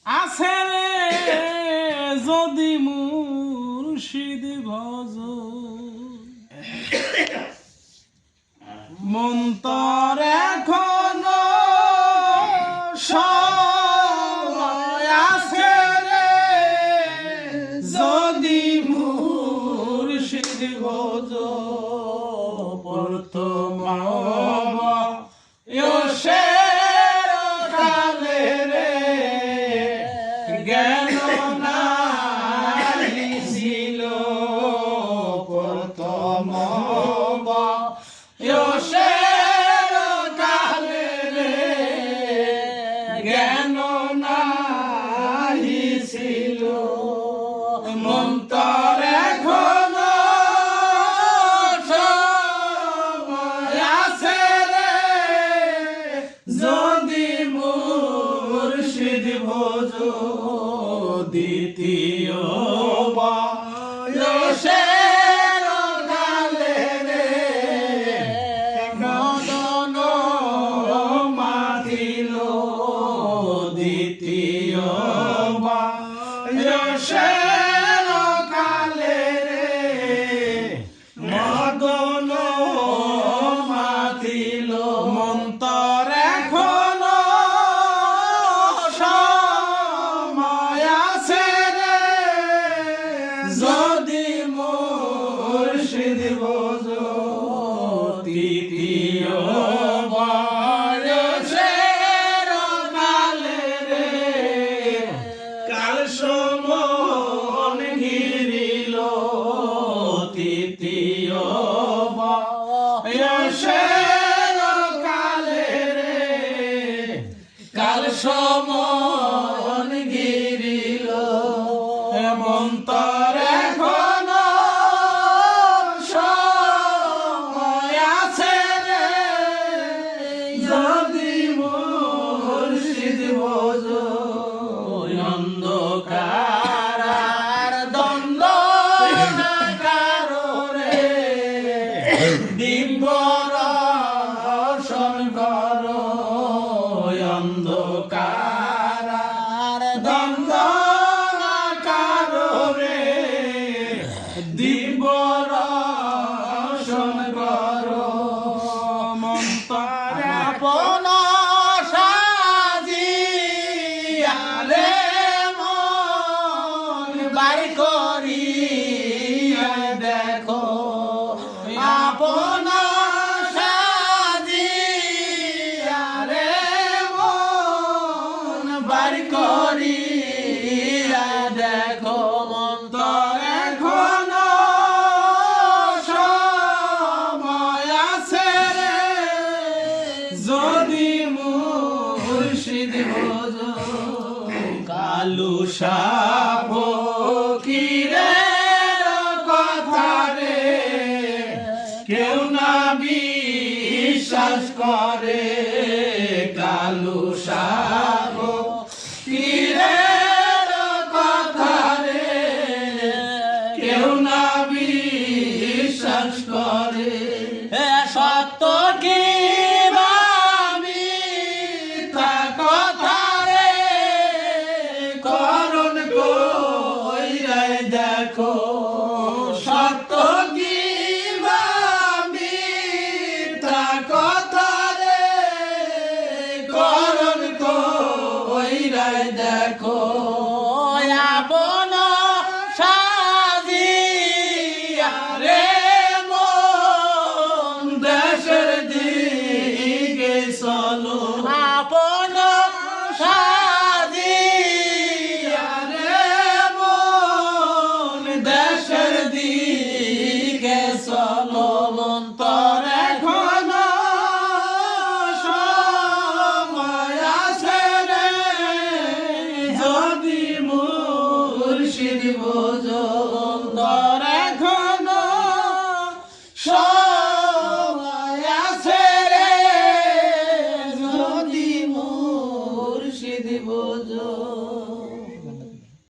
আছে রে যদি মুর্শিদ ভজ মন্তর এখনো সময় আছে রে যদি মুর্শিদ ভজ প্রথম কালে রে জ্ঞান নাই ছিল প্রথম কালে রে জ্ঞান নাই ছিল মন্তর এখনো সময় আছে রে যদি মুর্শিদ ভজ দ্বিতীয় বয়সের কালে রে মদন মাতিল দ্বিতীয় বয়সের কালে রে মদন মাতিল মন্তর এখনো সময় আছে রে যদি মুর্শিদ ভজ তৃতীয় বয়সের কালে রে কাল সমন ঘিরিল তৃতীয় বয়সের কালে রে কাল সমন ঘিরিল মন্তর এখনো সময় আছে রে যদি মুর্শিদ ভজ অন্ধকার আর দ্বন্দ্ব না কারো রে দিব্যর দর্শন কর অন্ধকার আর দ্বন্দ্ব না কারো রে দিব্যর দর্শন কর মন্তর আপন সাজিয়া রে মন বার করিয়া দেখো আপন সাজিয়া রে মন বার করিয়া দেখো মন্তর এখনো সময় আছে রে যদি মুর্শিদ ভজ কালু সাপ ফকিরের কথা রে কেউ না বিশ্বাস করে কালু সাপ ফকিরের কথা রে কেউ না বিশ্বাস করে সত্য কি মিথ্যা কথা রে করণ কইরা দেখো সত্য কি মিথ্যা কথা রে করণ কইরা দেখো আপন সাজিয়া রে মন দেশের দিকে চলো আপন সাজিয়া রে মন দেশের দিকে চলো মন্তর